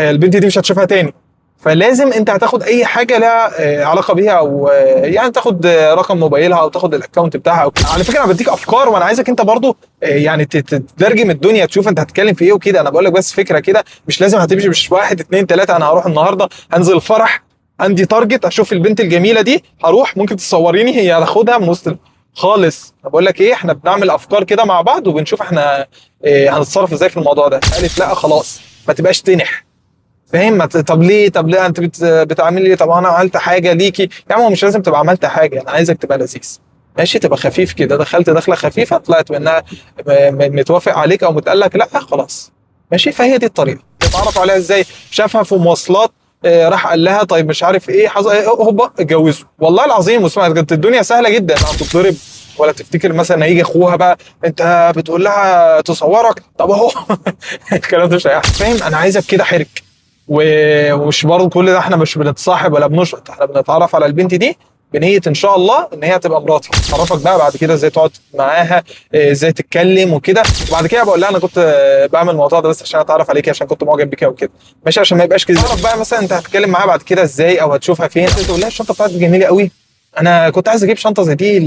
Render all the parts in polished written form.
البنت دي مش هتشوفها تاني، فلازم انت هتاخد اي حاجه لها علاقه بيها، او يعني تاخد رقم موبايلها او تاخد الاكونت بتاعها أو. على فكره انا بديك افكار، وانا عايزك انت برضو يعني تترجم الدنيا، تشوف انت هتتكلم في ايه وكده. انا بقول لك بس فكره كده، مش لازم هتمشي مش واحد اتنين تلاته. انا هروح النهارده هنزل الفرح، عندي تارجت اشوف البنت الجميله دي، هروح ممكن تصوريني، هي هاخدها من وسط خالص. انا بقول لك ايه، احنا بنعمل افكار كده مع بعض وبنشوف احنا هنتصرف ازاي في الموضوع ده. قالت لا خلاص، ما تبقاش تنح، فاهم؟ طب ليه؟ طب ليه انت بتعمل لي؟ طب انا عملت حاجه ليكي يا عم؟ هو مش لازم تبقى عملت حاجه، انا عايزك تبقى لذيذ ماشي، تبقى خفيف كده. دخلت دخله خفيفه، طلعت منها متوافق عليك او متقال لك لا، خلاص ماشي. فهي دي الطريقه. تتعرف عليها ازاي؟ شافها في مواصلات، راح قال لها طيب مش عارف ايه حصل ايه، هوبا اتجوزوا. والله العظيم واسمع، كانت الدنيا سهله جدا. لا هتتضرب ولا تفتكر مثلا هيجي اخوها بقى انت بتقول لها تصورك، طب اهو الكلام ده مش هيحصل، فاهم؟ انا عايزك كده حرك. ومش برضه كل ده احنا مش بنتصاحب ولا بنشقط، احنا بنتعرف على البنت دي بنية ان شاء الله ان هي تبقى مراتي. اعرفك بقى بعد كده ازاي تقعد معاها، ازاي تتكلم وكده. وبعد كده بقول لها انا كنت بعمل الموضوع ده بس عشان اتعرف عليكي، عشان كنت معجب بيكي وكده ماشي، عشان ما يبقاش كده. تعرف بقى مثلا انت هتتكلم معاها بعد كده ازاي، او هتشوفها فين، تقول لها الشنطه بتاعتك جميله قوي، انا كنت عايز اجيب شنطه زي دي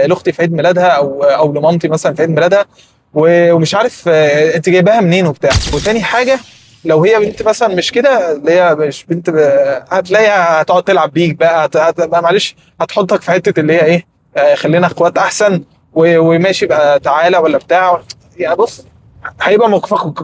لاختي في عيد ميلادها، او لمامتي مثلا في عيد ميلادها، ومش عارف انت جايباها منين وبتاع. وتاني حاجه، لو هي بنت مثلا مش كده، اللي هي مش بنت هتلاقيها هتقعد تلعب بيك بقى، بقى معلش هتحطك في حته اللي هي ايه، خلينا اخوات احسن، وماشي بقى تعالى ولا بتاع. يعني بص، هيبقى موقفك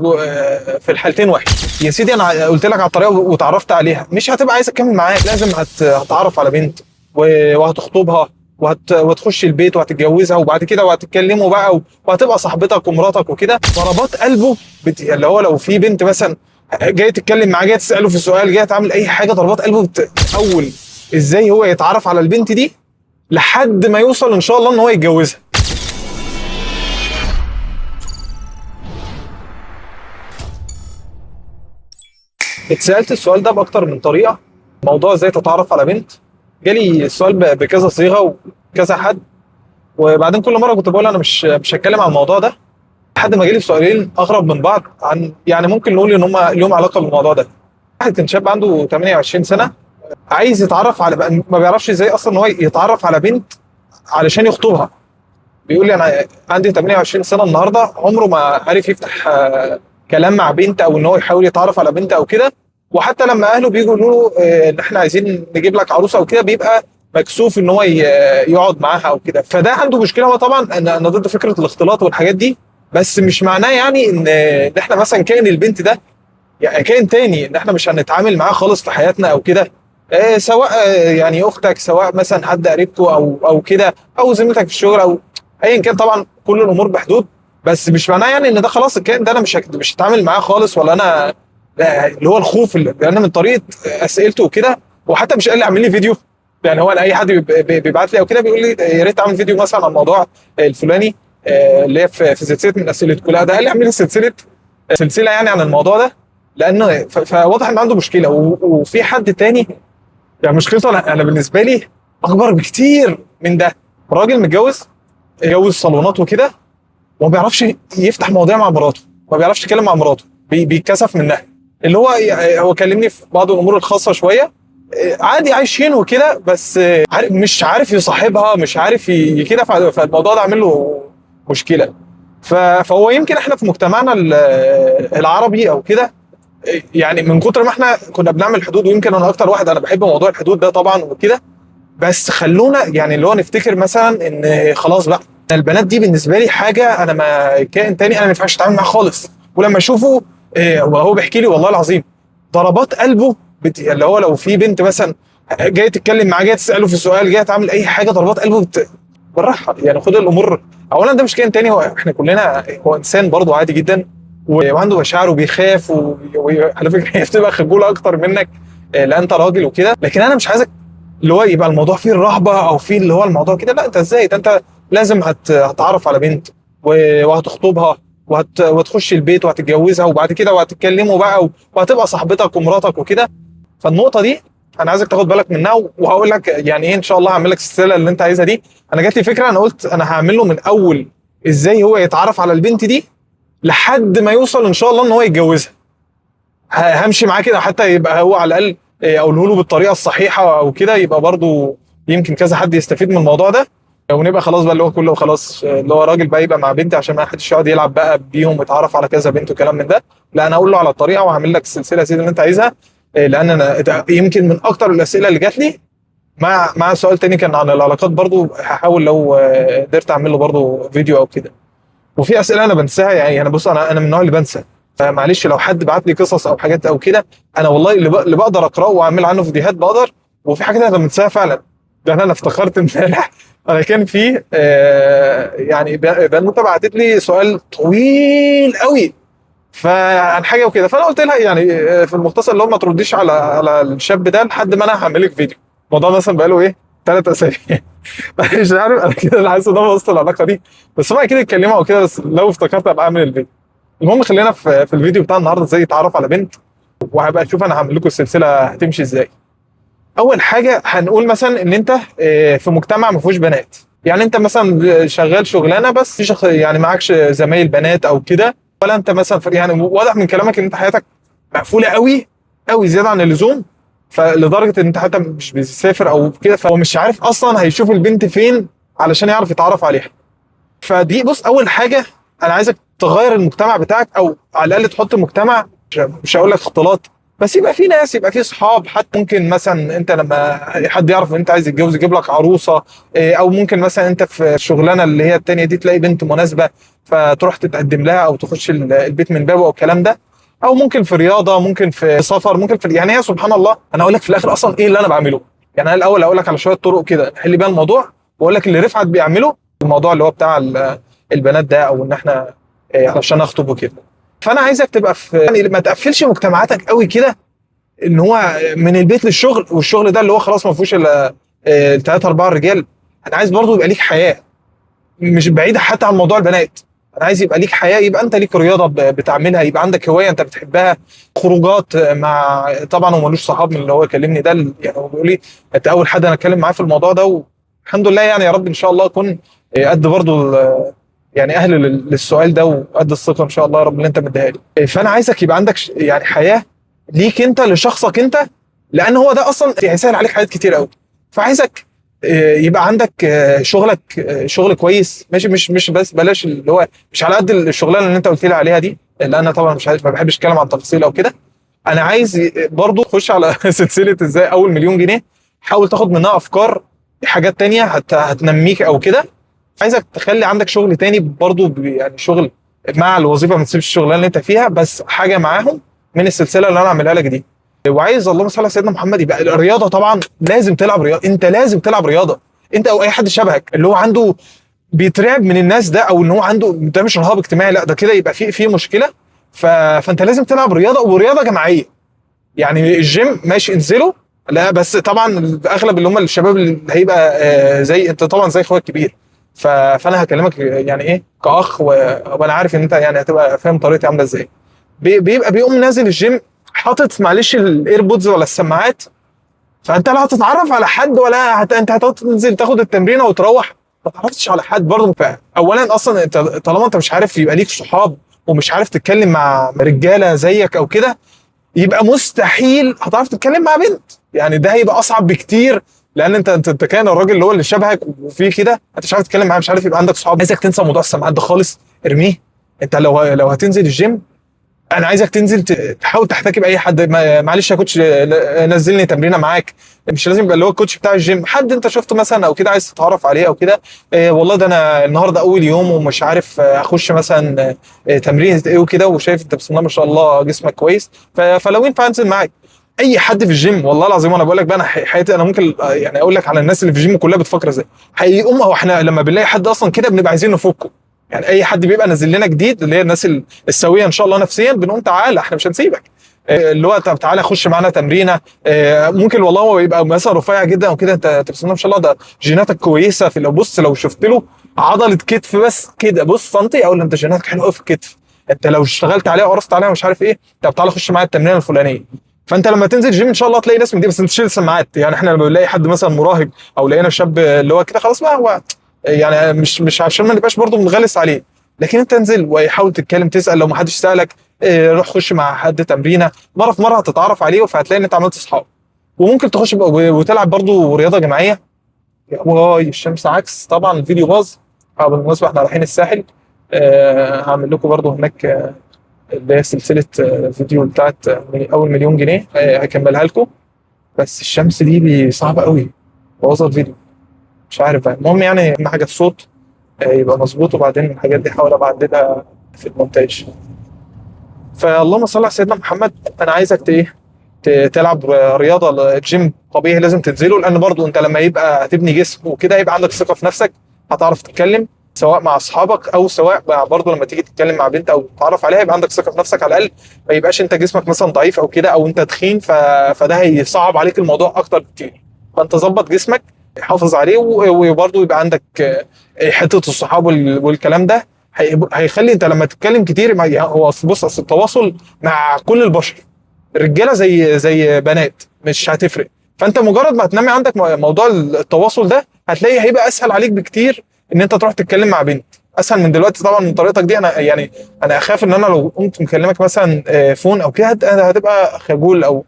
في الحالتين وحش يا سيدي. انا قلت لك على الطريقه وتعرفت عليها، مش هتبقى عايز تكمل معاك. لازم هتعرف على بنت وهتخطبها وهتخش البيت وهتتجوزها، وبعد كده وهتتكلموا بقى وهتبقى صاحبتك ومراتك وكده. ضربات قلبه اللي هو لو في بنت مثلا جاي تتكلم معاه، جاي تساله في سؤال، جاي تعمل اي حاجه، ضربات قلبه بتأول ازاي هو يتعرف على البنت دي لحد ما يوصل ان شاء الله ان هو يتجوزها. اتسالت السؤال ده باكتر من طريقه، موضوع ازاي تتعرف على بنت. جالي السؤال بكذا صيغه وكذا حد، وبعدين كل مره كنت بقول انا مش هتكلم عن الموضوع ده، لحد ما جالي سؤالين اغرب من بعض، عن يعني ممكن نقول ان هم لهم علاقه بالموضوع ده. واحد كان شاب عنده 28 سنه، عايز يتعرف على، ما بيعرفش ازاي اصلا ان هو يتعرف على بنت علشان يخطبها. بيقول لي انا عندي 28 سنه النهارده، عمره ما عارف يفتح كلام مع بنت، او ان هو يحاول يتعرف على بنت او كده. وحتى لما اهله بيجوا يقولوا له ان احنا عايزين نجيب لك عروسه او كده، بيبقى مكسوف ان هو يقعد معاها او كده. فده عنده مشكله. هو طبعا انا ضد فكره الاختلاط والحاجات دي، بس مش معناه يعني ان احنا مثلا كائن البنت ده يعني كائن تاني، ان احنا مش هنتعامل معاه خالص في حياتنا او كده. سواء يعني اختك، سواء مثلا حد قريبته او كده، او زميلتك في الشغل، او ايا كان. طبعا كل الامور بحدود، بس مش معناه يعني ان ده خلاص الكائن ده انا مش هتعامل معاه خالص، ولا انا اللي هو الخوف اللي انا من طريقه اسئلته وكده. وحتى مش قال لي اعمل لي فيديو، يعني هو انا اي حد بيبعت لي او كده بيقول لي يا ريت اعمل فيديو مثلا عن الموضوع الفلاني، اللي هي في سلسله من اسئلتكم. لا ده قال لي اعمل لي سلسله يعني عن الموضوع ده، لانه فواضح ان عنده مشكله. وفي حد تاني يعني مشكلته انا بالنسبه لي اكبر بكتير من ده. راجل اتجوز صالونات وكده، وما بيعرفش يفتح مواضيع مع مراته، ما بيعرفش يتكلم مع مراته، بيتكسف منها. اللي هو هو كلمني في بعض الامور الخاصه شويه، عادي عايشين وكده، بس مش عارف يصاحبها، مش عارف كده. فالموضوع ده عامل له مشكله. فهو يمكن احنا في مجتمعنا العربي او كده، يعني من كتر ما احنا كنا بنعمل حدود، ويمكن انا اكتر واحد انا بحب موضوع الحدود ده طبعا وكده. بس خلونا يعني اللي هو نفتكر مثلا ان خلاص بقى البنات دي بالنسبه لي حاجه، انا ما كائن تاني انا ما ينفعش اتعامل معاه خالص. ولما اشوفه وهو بيحكي لي والله العظيم ضربات قلبه اللي هو لو في بنت مثلا جاي تتكلم معاه، جاي تساله في سؤال، جاي تعمل اي حاجه، ضربات قلبه بالراحه. يعني خد الامور اولا، ده مش كائن تاني، هو احنا كلنا، هو انسان برضه عادي جدا، وعنده مشاعر وبيخاف، وعلى فكره هي بتبقى خجوله اكتر منك لان انت راجل وكده. لكن انا مش عايزك اللي هو يبقى الموضوع فيه الرهبه، او فيه اللي هو الموضوع كده. لا انت ازاي ده؟ انت لازم هتعرف على بنت وهتخطبها وهتخش البيت وهتتجوزها، وبعد كده وهتتكلموا بقى وهتبقى صاحبتك ومراتك وكده. فالنقطه دي انا عايزك تاخد بالك منها، وهقول لك يعني ايه ان شاء الله هعمل لك السلسله اللي انت عايزها دي. انا جات لي فكره، انا قلت انا هعمل له من اول ازاي هو يتعرف على البنت دي لحد ما يوصل ان شاء الله ان هو يتجوزها. همشي معاه كده حتى يبقى هو على الاقل اقوله له بالطريقه الصحيحه او كده، يبقى برضو يمكن كذا حد يستفيد من الموضوع ده، ونبقى خلاص بقى اللي هو كله خلاص اللي هو راجل بقى يبقى مع بنتي، عشان ما حدش يقعد يلعب بقى بيهم ويتعرف على كذا بنت وكلام من ده. لا انا اقول له على الطريقه وهعمل لك السلسله يا سيدي اللي انت عايزها. لان انا يمكن من اكتر الاسئله اللي جات لي مع سؤال تاني كان عن العلاقات، برضو هحاول لو قدرت اعمل له برضو فيديو او كده. وفي اسئله انا بنساها، يعني انا بص انا من النوع اللي بنسى، فمعلش لو حد بعت لي قصص او حاجات او كده، انا والله اللي بقدر اقراه واعمل عنه فيديوهات بقدر. وفي حاجات انا بنساها فعلا. ده انا افتكرت امبارح انا كان في يعني بنوته بعتت لي سؤال طويل قوي فعن حاجه وكده، فانا قلت لها يعني في المختصر اللي هو ما ترديش على الشاب ده لحد ما انا هعمل لك فيديو. الموضوع مثلا بقاله ايه 3 اسابيع. مش عارف انا كده، انا حاسس ان انا وسط العلاقه دي، بس هم اكيد اتكلموا او كده، بس لو افتكرت ابقى اعمل الفيديو. المهم خلينا في الفيديو بتاع النهارده ازاي يتعرف على بنت، وهبقى اشوف انا هعمل لكم السلسله هتمشي ازاي. اول حاجه هنقول مثلا ان انت في مجتمع ما فيهوش بنات، يعني انت مثلا شغال شغلانه بس في يعني معكش زمايل بنات او كده، ولا انت مثلا يعني واضح من كلامك ان انت حياتك مقفوله قوي قوي زياده عن اللزوم، فلدرجه ان انت حتى مش بتسافر او كده، فهو مش عارف اصلا هيشوف البنت فين علشان يعرف يتعرف عليها. فدي بص اول حاجه انا عايزك تغير المجتمع بتاعك، او على الاقل تحط مجتمع مش هقول لك اختلاط، بس يبقى في ناس، يبقى في اصحاب. حتى ممكن مثلا انت لما حد يعرف ان انت عايز تتجوز يجيب لك عروسه، او ممكن مثلا انت في الشغلانه اللي هي التانيه دي تلاقي بنت مناسبه فتروح تتقدم لها او تخش البيت من بابه او الكلام ده. او ممكن في رياضه، ممكن في سفر، ممكن في يعني هي سبحان الله. انا اقول لك في الاخر اصلا ايه اللي انا بعمله. يعني انا الاول اقول لك على شويه طرق كده نحل بيها الموضوع، واقول لك اللي رفعت بيعمله الموضوع اللي هو بتاع البنات ده، او ان احنا علشان اخطب وكده. فانا عايزك تبقى في يعني ما تقفلش مجتمعاتك قوي كده، ان هو من البيت للشغل، والشغل ده اللي هو خلاص ما فيهوش الا 3 4 رجال. انا عايز برضو يبقى ليك حياه مش بعيده حتى عن موضوع البنات. انا عايز يبقى ليك حياه، يبقى انت ليك رياضه بتعملها، يبقى عندك هوايه انت بتحبها، خروجات مع طبعا هو ملوش صحاب من اللي هو كلمني ده، يعني هو بيقول لي انت اول حد انا اتكلم معاه في الموضوع ده، والحمد لله يعني يا رب ان شاء الله اكون قد برضو يعني اهل للسؤال ده، وقد الثقه ان شاء الله يا رب اللي انت مديها لي. فانا عايزك يبقى عندك يعني حياه ليك انت لشخصك انت، لان هو ده اصلا هيسهل عليك حاجات كتير قوي. فعايزك يبقى عندك شغلك شغل كويس ماشي، مش بس بلاش اللي هو مش على قد الشغلانه اللي انت قلت لي عليها دي، اللي انا طبعا مش عايز ما بحبش اتكلم عن التفاصيل او كده. انا عايز برضو تخش على سلسله ازاي اول مليون جنيه، حاول تاخد منها افكار حاجات تانية هتنميك او كده. عايزك تخلي عندك شغل تاني برضو يعني شغل مع الوظيفه، ما تسيبش الشغلانه اللي انت فيها، بس حاجه معاهم من السلسله اللي انا اعملها لك دي. وعايز اللهم صل على سيدنا محمد يبقى الرياضه طبعا لازم تلعب رياضه، انت لازم تلعب رياضه. انت او اي حد شبهك اللي هو عنده بيترعب من الناس ده، او ان هو عنده ده مش رهاب اجتماعي، لا ده كده يبقى في مشكله. فانت لازم تلعب رياضه، ورياضه جماعيه. يعني الجيم ماشي انزله، لا بس طبعا اغلب اللي هم الشباب اللي هيبقى زي انت طبعا زي اخويا الكبير. فانا هكلمك يعني ايه كاخ، وانا عارف ان انت يعني هتبقى فاهم طريقتي عامله ازاي. بيبقى بيقوم نازل الجيم حاطط معلش الايربودز ولا السماعات، فانت لا هتتعرف على حد ولا انت هتنزل تاخد التمرينه وتروح ما تعرفتش على حد برضه. اولا اصلا انت طالما انت مش عارف يبقى ليك صحاب، ومش عارف تتكلم مع رجاله زيك او كده، يبقى مستحيل هتعرف تتكلم مع بنت. يعني ده هيبقى اصعب بكتير، لان انت كان الراجل اللي هو اللي شبهك وفي كده انت مش عارف تتكلم معاه، مش عارف يبقى عندك صحاب. عايزك تنسى موضوع السماعات ده خالص، ارميه. انت لو هتنزل الجيم، انا عايزك تنزل تحاول تحتكي باي حد. معلش يا كوتش نزلني تمرينه معاك. مش لازم يبقى اللي هو الكوتش بتاع الجيم، حد انت شفته مثلا او كده عايز تتعرف عليه او كده. والله ده انا النهارده اول يوم ومش عارف اخش مثلا تمرين ايه وكده، وشايف انت بسم الله ما شاء الله جسمك كويس، فلو ينفع انزل معاك. اي حد في الجيم والله العظيم، وانا بقول لك بقى انا حياتي انا ممكن يعني اقول لك على الناس اللي في الجيم كلها بتفكر ازاي. هيقوم هو احنا لما بنلاقي حد اصلا كده بنبقى عايزين نفكه. يعني اي حد بيبقى نازل لنا جديد اللي هي الناس السويه ان شاء الله نفسيا، بنقوم تعالى احنا مش هنسيبك. اللي هو طب تعالى خش معانا تمرينه. ممكن والله هو يبقى مثلا رفيع جدا او كده، انت بسم الله ما شاء الله ده جيناتك كويسه. في لو بص لو شفت له عضله كتف بس كده بص سنتي، اقول له انت جيناتك حلوه قوي في الكتف، انت لو اشتغلت عليها وقرصت عليها مش عارف ايه، طب تعالى خش معايا التمرينه الفلانيه. فانت لما تنزل جيم ان شاء الله تلاقي ناس من دي، بس انت تشيل سماعات. يعني احنا لما بنلاقي حد مثلا مراهق او لقينا شاب اللي هو كده خلاص بقى هو يعني مش عشان ما نبقاش برضه بنغلس عليه، لكن انت انزل وحاول تتكلم تسال لو ما حدش سالك. روح خش مع حد تمرينه، مره في مره هتتعرف عليه فهتلاقي ان انت عملت اصحاب. وممكن تخش وتلعب برضو رياضه جماعيه. واي الشمس عكس طبعا الفيديو باظ. بالمناسبه احنا رايحين الساحل، هعمل لكم برضو هناك اللي هي سلسله فيديو بتاعت اول مليون جنيه، هكملها لكم. بس الشمس دي صعبه قوي، بوظت الفيديو. مش عارف بقى، المهم يعني اهم حاجه الصوت يبقى مظبوط، وبعدين الحاجات دي حاول ابعدلها في المونتاج. فاللهم صل على سيدنا محمد. انا عايزك ايه، تلعب رياضه، الجيم طبيعي لازم تنزله، لان برضو انت لما يبقى هتبني جسم وكده يبقى عندك ثقه في نفسك، هتعرف تتكلم سواء مع اصحابك او سواء برضو لما تيجي تتكلم مع بنت او تتعرف عليها، يبقى عندك ثقه في نفسك على الاقل. ما يبقاش انت جسمك مثلا ضعيف او كده، او انت تخين فده هيصعب عليك الموضوع اكتر بكتير. فانت ظبط جسمك، حافظ عليه، وبرضو يبقى عندك حته الصحاب والكلام ده. هيخلي انت لما تتكلم كتير هو بص التواصل مع كل البشر، رجاله زي بنات، مش هتفرق. فانت مجرد ما هتنمي عندك موضوع التواصل ده، هتلاقي هيبقى اسهل عليك بكتير ان انت تروح تتكلم مع بنت، اسهل من دلوقتي طبعا من طريقتك دي. انا يعني انا اخاف ان انا لو قمت مكلمك مثلا فون او كده هتبقى خجول، او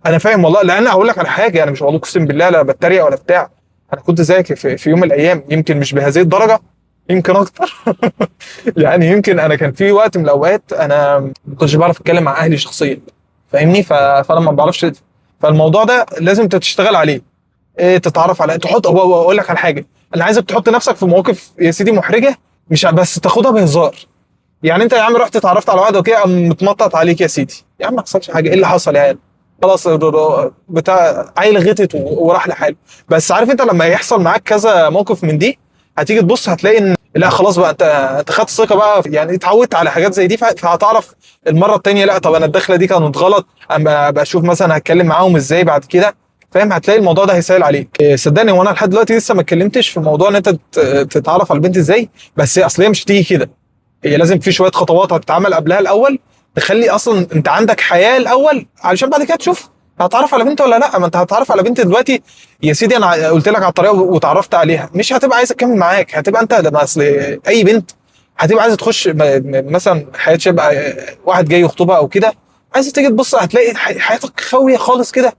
انا فاهم والله. لان اقول لك على حاجه، انا مش بقول اقسم بالله لا بتريق ولا بتاع، انا كنت زيك في يوم من الايام، يمكن مش بهذه الدرجه، يمكن اكتر. يعني يمكن انا كان في وقت من الاوقات انا ما كنتش بعرف اتكلم مع اهلي شخصيا، فاهمني؟ فانا ما بعرفش. فالموضوع ده لازم تشتغل عليه، إيه، تتعرف على تحط. اقول لك على حاجه، انا عايزك تحط نفسك في مواقف يا سيدي محرجه، مش بس تاخدها بهزار. يعني انت يا عم رحت اتعرفت على واحد وكده، قام متنطط عليك يا سيدي، يا عم ما حصلش حاجه، ايه اللي حصل يعني؟ خلاص بتاع عيل غتت وراح لحاله. بس عارف انت لما يحصل معاك كذا موقف من دي، هتيجي تبص هتلاقي ان لا خلاص بقى، انت خدت ثقه بقى، يعني اتعودت على حاجات زي دي، فهتعرف المره التانيه لا طب انا الدخله دي كانت غلط، اما بشوف مثلا هتكلم معاهم ازاي بعد كده، فاهم؟ هتلاقي الموضوع ده هيسهل عليك. صدقني وانا لحد دلوقتي لسه ما اتكلمتش في موضوع ان انت تتعرف على البنت ازاي، بس هي اصل هي مش هتيجي كده، هي لازم في شويه خطوات هتتعمل قبلها الاول، تخلي اصلا انت عندك حياه الاول، علشان بعد كده تشوف هتعرف على بنت ولا لا. ما انت هتعرف على بنت دلوقتي يا سيدي، انا قلت لك على الطريقه وتعرفت عليها، مش هتبقى عايزه تكمل معاك، هتبقى انت لما اصل اي بنت هتبقى عايزه تخش مثلا حياه شاب، واحد جاي يخطبها او كده، عايزه تيجي تبص هتلاقي حياتك خاويه خالص كده.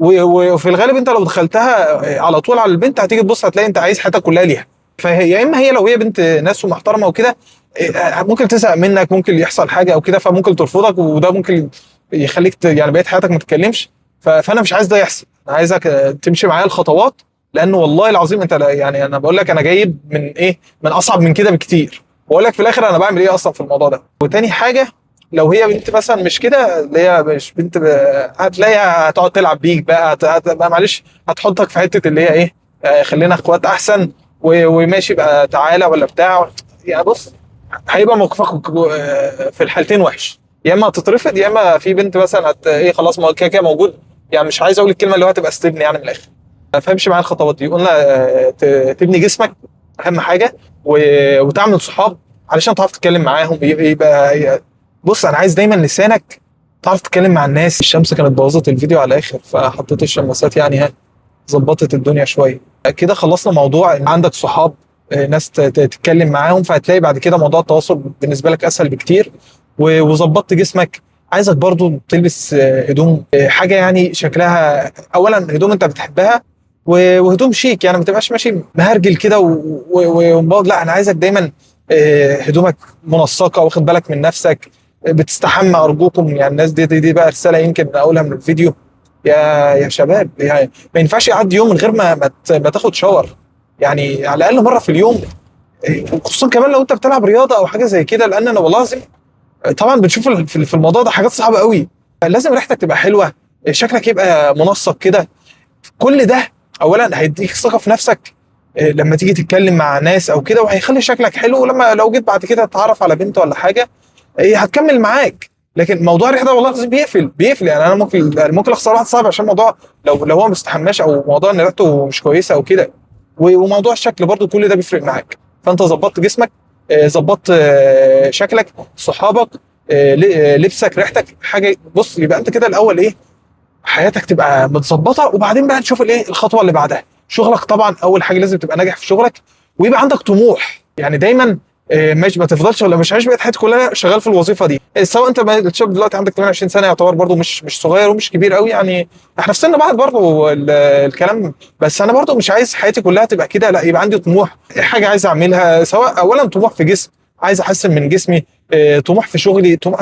وفي الغالب انت لو دخلتها على طول على البنت، هتيجي تبص هتلاقي انت عايز حياتك كلها ليها. فهي يا اما هي لو هي بنت ناس ومحترمه وكده، ممكن تزهق منك، ممكن يحصل حاجه او كده، فممكن ترفضك، وده ممكن يخليك يعني بقيت حياتك ما تتكلمش. فانا مش عايز ده يحصل، انا عايزك تمشي معايا الخطوات، لان والله العظيم انت يعني انا بقول لك انا جايب من ايه، من اصعب من كده بكتير، واقول لك في الاخر انا بعمل ايه اصلا في الموضوع ده. وتاني حاجه، لو هي بنت مثلا مش كده، اللي هي مش بنت هتلاقيها هتقعد تلعب بيك بقى، بقى معلش هتحطك في حته اللي هي ايه، خلينا اخوات احسن، وماشي بقى تعالى ولا بتاع. يعني بص، هيبقى موقفك في الحالتين وحش، يا اما هتترفض، يا اما في بنت مثلا ايه خلاص ما كده كده موجود. يعني مش عايز اقول الكلمه اللي هو هتبقى استبني يعني من الاخر. فامشي معايا الخطوات دي. قلنا تبني جسمك اهم حاجه، وتعمل صحاب علشان تعرف تتكلم معاهم، بص انا عايز دايما لسانك تعرف تتكلم مع الناس. الشمس كانت بوظت الفيديو على الاخر، فحطيت الشماسات يعني ظبطت الدنيا شويه. كده خلصنا موضوع ان عندك صحاب، ناس تتكلم معاهم، فهتلاقي بعد كده موضوع التواصل بالنسبه لك اسهل بكتير. وظبطت جسمك. عايزك برضو تلبس هدوم، حاجه يعني شكلها اولا هدوم انت بتحبها، وهدوم شيك، يعني ما تبقاش ماشي مهرجل كده لا انا عايزك دايما هدومك منسقه، واخد بالك من نفسك، بتستحمى ارجوكم. يعني الناس دي بقى رساله يمكن اقولها من الفيديو، يا شباب يعني ما ينفعش يعدي يوم من غير ما تاخد شاور، يعني على الاقل مره في اليوم. خصوصا كمان لو انت بتلعب رياضه او حاجه زي كده، لان انا والله العظيم طبعا بنشوف في الموضوع ده حاجات صعبه قوي. لازم ريحتك تبقى حلوه، شكلك يبقى منسق كده. كل ده اولا هيديك ثقه في نفسك لما تيجي تتكلم مع ناس او كده، وهيخلي شكلك حلو، ولما لو جيت بعد كده تتعرف على بنت ولا حاجه هتكمل معاك. لكن موضوع الريحه ده والله العظيم بيقفل. يعني انا ممكن اخسر واحد صاحبي عشان موضوع لو هو ما استحماش، او موضوع ان ريحته مش كويسه او كده. وموضوع الشكل برضو كل ده بيفرق معاك. فانت ظبطت جسمك، ظبطت شكلك، صحابك، لبسك، ريحتك، حاجه. بص يبقى انت كده الاول ايه، حياتك تبقى متظبطه، وبعدين بقى نشوف الايه الخطوه اللي بعدها. شغلك طبعا اول حاجه لازم تبقى ناجح في شغلك، ويبقى عندك طموح. يعني دايما ماشي، ما تفضلش ولا مش عايش بقيت حياتك كلها شغال في الوظيفه دي. سواء انت الشاب دلوقتي عندك 28 سنه، يعتبر برضو مش صغير ومش كبير قوي يعني، احنا في سن بعض برضو الكلام. بس انا برضو مش عايز حياتي كلها تبقى كده، لا، يبقى عندي طموح، حاجه عايز اعملها، سواء اولا طموح في جسم، عايز احسن من جسمي، طموح في شغلي، طموح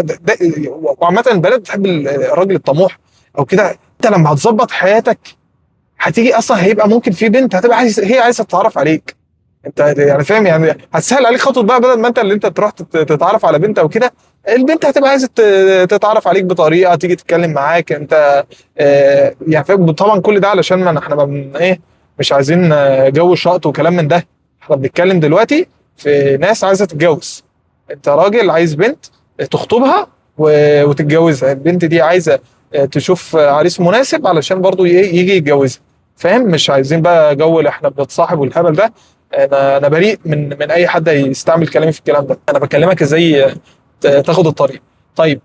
وعامه البنات بتحب الراجل الطموح او كده. انت لما هتظبط حياتك هتيجي اصلا، هيبقى ممكن في بنت هتبقى هي عايزه تتعرف عليك. انت يعني فاهم، يعني هتسهل عليك خطوه بقى، بدل ما انت اللي انت تروح تتعرف على بنت او كده، البنت هتبقى عايزه تتعرف عليك بطريقه، تيجي تتكلم معاك انت. يعني فاهم، طبعا كل ده علشان ما احنا ما ايه، مش عايزين جو شقط وكلام من ده. احنا بنتكلم دلوقتي في ناس عايزه تتجوز. انت راجل عايز بنت تخطبها وتتجوزها، البنت دي عايزه تشوف عريس مناسب علشان برضو يجي يتجوزها. فاهم؟ مش عايزين بقى جو اللي احنا بنتصاحب والهبل ده. انا بريء من اي حد يستعمل كلامي في الكلام ده. انا بكلمك ازاي تاخد الطريق. طيب،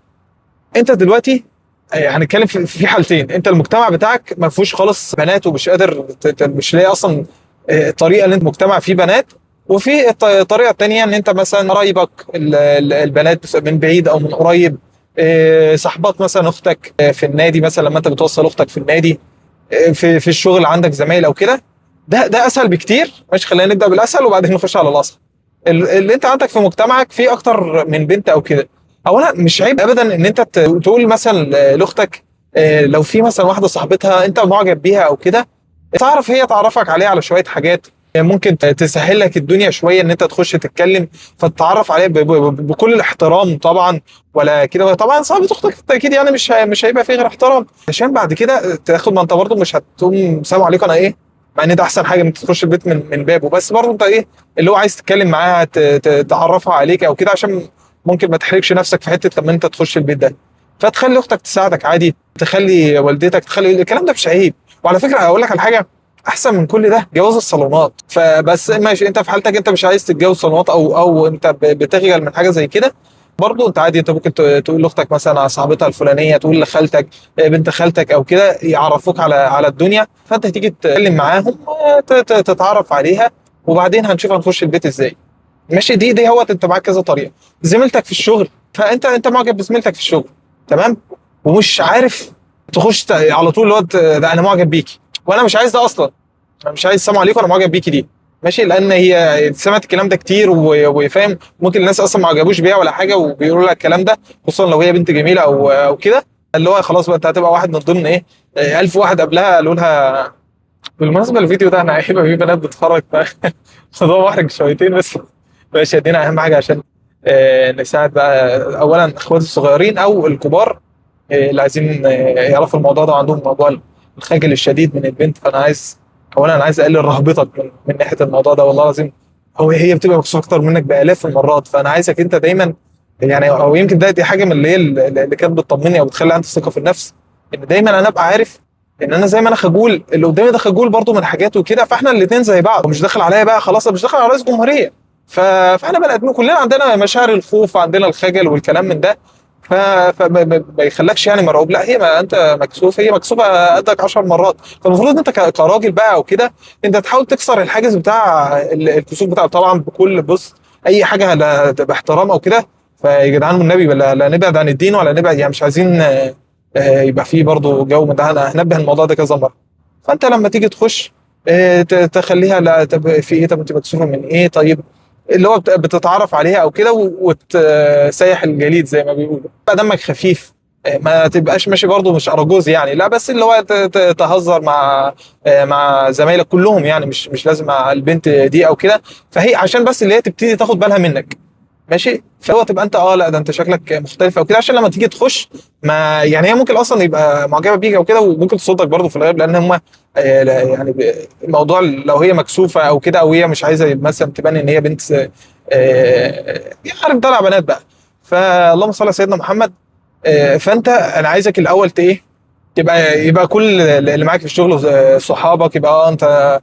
انت دلوقتي هنتكلم في حالتين. انت المجتمع بتاعك ما فيهوش خالص بنات، ومش قادر مش لاقي اصلا الطريقه اللي انت مجتمع فيه بنات. وفي الطريقه الثانيه ان انت مثلا قرايبك البنات من بعيد او من قريب، صاحبات مثلا اختك في النادي، مثلا لما انت بتوصل اختك في النادي، في الشغل عندك زمايل او كده. ده اسهل بكتير. ماشي، خلينا نبدا بالاسهل وبعدين نخش على الاصعب. اللي انت عندك في مجتمعك فيه اكتر من بنت او كده. اولا مش عيب ابدا ان انت تقول مثلا لاختك، لو في مثلا واحده صاحبتها انت معجب بيها او كده، تعرف هي تعرفك عليها على شويه حاجات ممكن تسهل لك الدنيا شويه، ان انت تخش تتكلم فتتعرف عليها بكل الاحترام طبعا. ولا كده طبعا صاحبة اختك بالتاكيد يعني مش هيبقى فيه غير احترام، عشان بعد كده تاخد. ما انت برضه مش هتقوم سلام عليكم انا ايه، مع ان ده احسن حاجه ان انت تخش البيت من بابه، بس برضه انت ايه اللي هو عايز تتكلم معاها، تعرفها عليك او كده، عشان ممكن ما تحرجش نفسك في حته لما انت تخش البيت ده. فتخلي اختك تساعدك عادي، تخلي والدتك، تخلي الكلام ده مش عيب. وعلى فكره اقول لك على حاجه احسن من كل ده، جواز الصالونات. فبس ماشي، انت في حالتك انت مش عايز تتجوز صالونات، او انت بتخجل من حاجه زي كده، برضه انت عادي. انت ممكن تقول لاختك مثلا على صاحبتها الفلانيه، تقول لخالتك، بنت خالتك او كده، يعرفوك على الدنيا. فانت تيجي تتكلم معاهم، تتعرف عليها، وبعدين هنشوف هنخش البيت ازاي. ماشي، دي هو انت معاك كذا طريقه. زميلتك في الشغل، فانت معجب بزميلتك في الشغل، تمام، ومش عارف تخش على طول اللي هو ده انا معجب بيكي، وانا مش عايز ده اصلا. انا مش عايز السلام عليكم انا معجب بيكي دي. ماشي، لان هي سمعت الكلام ده كتير وفاهم، ممكن الناس اصلا ما عجبوش بيها ولا حاجه وبيقولوا لها الكلام ده، خصوصا لو هي بنت جميله او كده، اللي هو خلاص بقى انت هتبقى واحد من ضمن ايه، 1000 واحد قبلها قالوا لها. بالمناسبه الفيديو ده انا هيبقى فيه بنات بتتفرج الموضوع محرج شويتين بس. ماشي، ادينا اهم حاجه عشان نساعد بقى اولا اخواتي الصغيرين او الكبار اللي عايزين يعرفوا الموضوع ده وعندهم موضوع الخجل الشديد من البنت. فانا عايز اولا انا عايز اقلل رهبتك من ناحيه الموضوع ده، والله العظيم. هي بتبقى مكسوفه اكتر منك بالاف المرات، فانا عايزك انت دايما يعني، او يمكن دي حاجه من اللي كانت بتطمني او بتخلي عندي ثقه في النفس، ان دايما انا ابقى عارف ان انا زي ما انا خجول، اللي قدامي ده خجول برضه من حاجات وكده، فاحنا الاثنين زي بعض، ومش داخل عليا بقى خلاص، أنا مش داخل على رئيس جمهوريه. فاحنا بني ادمين كلنا عندنا مشاعر الخوف، عندنا الخجل والكلام من ده. فما يخلكش يعني مرعوب، لا، هي ما انت مكسوف، هي مكسوفه قدك 10 مرات. فالمفروض انت كراجل بقى او كده، انت تحاول تكسر الحاجز بتاع الكسوف بتاعه، طبعا بكل بص، اي حاجه باحترام او كده. فيا جدعان والنبي، لا نبعد عن الدين ولا نبعد، يعني مش عايزين يبقى فيه برضه جو من ده. انا هنبه الموضوع ده كذا مره. فانت لما تيجي تخش تخليها، لا طب في ايه، طب انت مكسوفه من ايه، طيب اللي هو بتتعرف عليها او كده وتسيح الجليد زي ما بيقولوا، بقى دمك خفيف. ما تبقاش ماشي برضه مش اراجوز يعني، لا، بس اللي هو تهزر مع زمايلك كلهم يعني، مش لازم مع البنت دي او كده. فهي عشان بس اللي هي تبتدي تاخد بالها منك. ماشي، فهو تبقى انت لا ده انت شكلك مختلف او كده، عشان لما تيجي تخش، ما يعني هي ممكن اصلا يبقى معجبه بيك او كده، وممكن تصدك برضه في الغالب، لان هم يعني الموضوع لو هي مكسوفه او كده، او هي مش عايزه مثلا تبان ان هي بنت يعني عارف دلع بنات بقى. فاللهم صل على سيدنا محمد. فانت انا عايزك الاول ايه، يبقى كل اللي معاك في الشغل صحابك، يبقى انت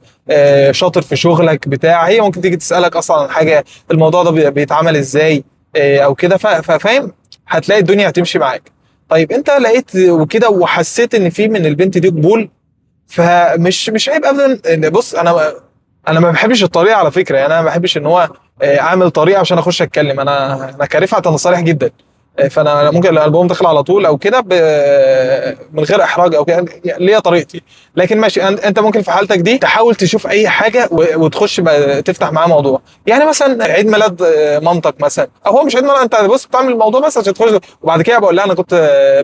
شاطر في شغلك بتاع، هي ممكن تيجي تسالك اصلا عن حاجه، الموضوع ده بيتعمل ازاي او كده، فاهم، هتلاقي الدنيا هتمشي معاك. طيب انت لقيت وكده وحسيت ان في من البنت دي قبول، فمش عيب ابدا. بص، انا ما بحبش الطريقه على فكره، يعني انا ما بحبش ان هو اعمل طريقه عشان اخش اتكلم. انا كارفه النصارح جدا. فانا ممكن الالبوم داخل على طول او كده من غير احراج او كده، يعني ليا طريقتي. لكن ماشي، انت ممكن في حالتك دي تحاول تشوف اي حاجه وتخش بقى تفتح معاه موضوع. يعني مثلا عيد ميلاد مامتك مثلا، او هو مش عيد ميلاد، انت بص بتعمل الموضوع بس عشان تخش، وبعد كده بقول لها انا كنت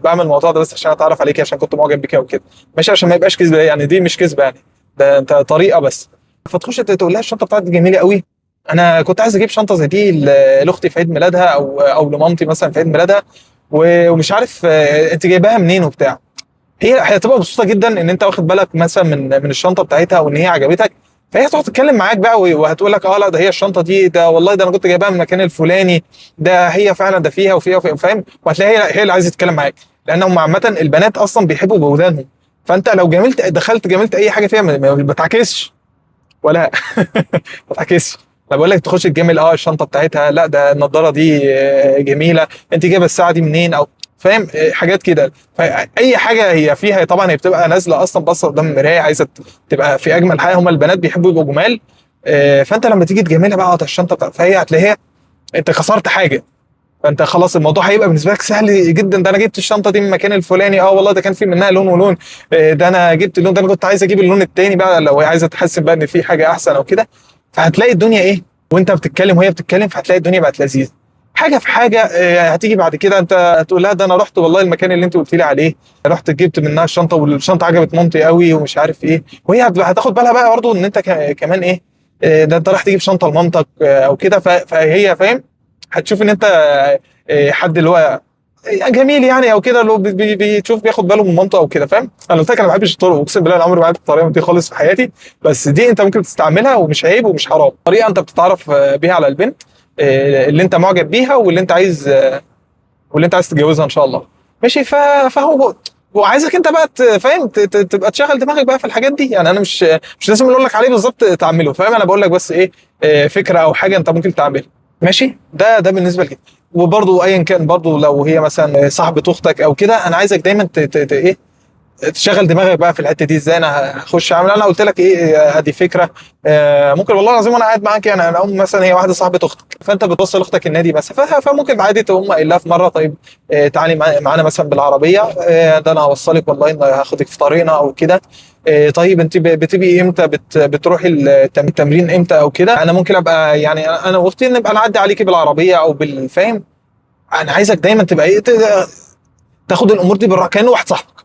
بعمل الموضوع ده بس عشان اتعرف عليكي، عشان كنت معجب بيكي وكده. ماشي، عشان ما يبقاش كذبه، يعني دي مش كذبه يعني، ده انت طريقه بس. فتخش تقول لها الشنطه بتاعتك جميله قوي، انا كنت عايز اجيب شنطه زي دي لاختي في عيد ميلادها، او لمامتي مثلا في عيد ميلادها، ومش عارف انت جايباها منين وبتاع. هي هتبقى مبسوطه جدا ان انت واخد بالك مثلا من الشنطه بتاعتها، وان هي عجبتك. فهي هتقعد تتكلم معاك بقى، وهتقول لك اه لا ده هي الشنطه دي، ده والله ده انا كنت جايباها من المكان الفلاني، ده هي فعلا ده فيها وفيها وفيها، فاهم؟ وهتلاقي هي اللي عايزه تتكلم معاك، لانهم عامه البنات اصلا بيحبوا بودانهم. فانت لو دخلت جملت اي حاجه فيها ما بتعكسش ولا ما تعكسش. انا بقول لك تخش تجمل الشنطه بتاعتها، لا ده النضاره دي جميله، انت جايبه الساعه دي منين، او فاهم حاجات كده. فاي حاجه هي فيها طبعا هي بتبقى نازله اصلا باصه قدام المرايه، عايزه تبقى في اجمل حاجه. هم البنات بيحبوا يبقوا جمال. فانت لما تيجي تجملها بقى على الشنطه بتاعتها، فهي هتلاقيها انت خسرت حاجه. فانت خلاص الموضوع هيبقى بالنسبه لك سهل جدا. ده انا جبت الشنطه دي من المكان الفلاني، والله ده كان في منها لون ولون، ده انا جبت اللون ده، انا كنت عايز اجيب اللون التاني بقى لو هي عايزه تحسن بقى ان في حاجه احسن او كده. فهتلاقي الدنيا ايه، وانت بتتكلم وهي بتتكلم، فهتلاقي الدنيا بقت لذيذه. حاجه في حاجه هتيجي بعد كده انت هتقول لها ده انا رحت والله المكان اللي انت قلت لي عليه، رحت جبت منها الشنطه، والشنطه عجبت مامتي قوي ومش عارف ايه. وهي هتاخد بالها بقى برضه ان انت كمان ايه، ده انت راح تجيب شنطه لمامتك او كده. فهي فاهم، هتشوف ان انت حد اللي هو جميل يعني او كده، اللي هو بتشوف بياخد باله من مامته او كده، فاهم؟ انا قلت لك انا ما بحبش الطرق، اقسم بالله انا عمري ما عرفت الطريقه دي خالص في حياتي. بس دي انت ممكن تستعملها ومش عيب ومش حرام، طريقه انت بتتعرف بيها على البنت اللي انت معجب بيها، واللي انت عايز تتجوزها ان شاء الله. ماشي. فهو وعايزك انت بقى فاهم تبقى تشغل دماغك بقى في الحاجات دي. يعني انا مش لازم اقول لك عليه بالظبط تعمله، فاهم؟ انا بقول لك بس ايه، فكره او حاجه انت ممكن تعملها. ماشي. ده بالنسبه لك. وبرضه ايا كان، برضه لو هي مثلا صاحبه اختك او كده، انا عايزك دايما ايه، تشغل دماغك بقى في الحته دي. ازاي انا هخش اعمل؟ انا قلت لك ايه، ادي فكره. ممكن والله العظيم وانا قاعد معاك، يعني انا مثلا هي واحده صاحبه اختك، فانت بتوصل اختك النادي مثلا، فممكن عادي تقوم قايل لها في مره طيب تعالي معانا مثلا بالعربيه، ده انا هوصلك والله، ان هاخدك في طريقنا او كده. طيب انت بتبقي امتى بتروحي التمرين امتى او كده؟ انا ممكن ابقى يعني انا واختي نبقى نعدي عليكي بالعربيه او بالفاهم. انا عايزك دايما تبقى ايه، تاخد الامور دي بالراحه كانه واحد صاحبك.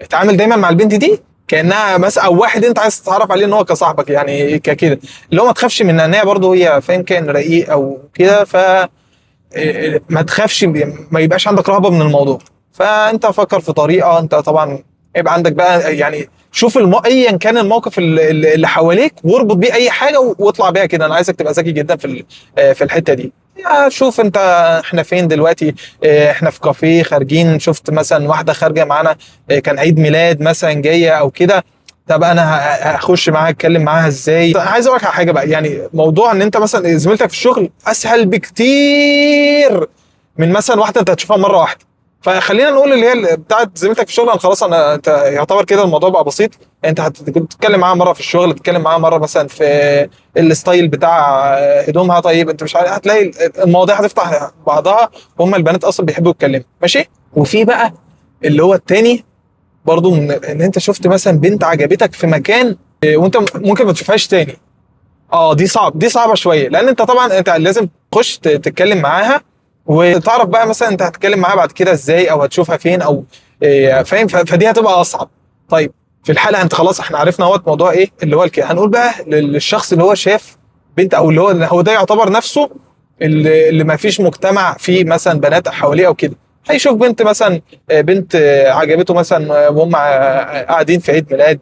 اتعامل دايما مع البنت دي كانها مثلا او واحد انت عايز تتعرف عليه ان هو كصاحبك، يعني كده، اللي هو ما تخافش من ان هي برضه هي فاهم كان رقيق او كده. ما تخافش، ما يبقاش عندك رهبه من الموضوع. فانت فكر في طريقه، انت طبعا يبقى عندك بقى يعني شوف ايا كان الموقف اللي حواليك، واربط بيه اي حاجه واطلع بيها كده. انا عايزك تبقى ذكي جدا في الحته دي. شوف انت احنا فين دلوقتي، احنا في كافيه خارجين، شفت مثلا واحده خارجه معانا كان عيد ميلاد مثلا جايه او كده، طب انا هخش معاها اتكلم معاها ازاي؟ عايز اقول لك على حاجه بقى، يعني موضوع ان انت مثلا زميلتك في الشغل اسهل بكتير من مثلا واحده انت هتشوفها مره واحده. فخلينا نقول اللي هي بتاعت زميلتك في الشغل، انا خلاص انت يعتبر كده الموضوع بقى بسيط. انت هتتكلم معاها مره في الشغل، تتكلم معاها مره مثلا في الستايل بتاع هدومها، طيب انت مش عارف، هتلاقي المواضيع هتفتح بعضها. وهم البنات اصلا بيحبوا يتكلموا. ماشي. وفي بقى اللي هو التاني برضو، من ان انت شفت مثلا بنت عجبتك في مكان وانت ممكن ما تشوفهاش تاني. دي صعبه شويه، لان انت طبعا انت لازم تخش تتكلم معاها، وتعرف بقى مثلا انت هتتكلم معاها بعد كده ازاي، او هتشوفها فين، او فاهم. فدي هتبقى اصعب. طيب في الحلقه انت خلاص احنا عرفنا اهوت موضوع ايه اللي هو هنقول بقى للشخص اللي هو شاف بنت، او اللي هو ده يعتبر نفسه اللي ما فيش مجتمع فيه مثلا بنات حواليه او كده. هيشوف بنت مثلا، بنت عجبته مثلا وهم قاعدين في عيد ميلاد،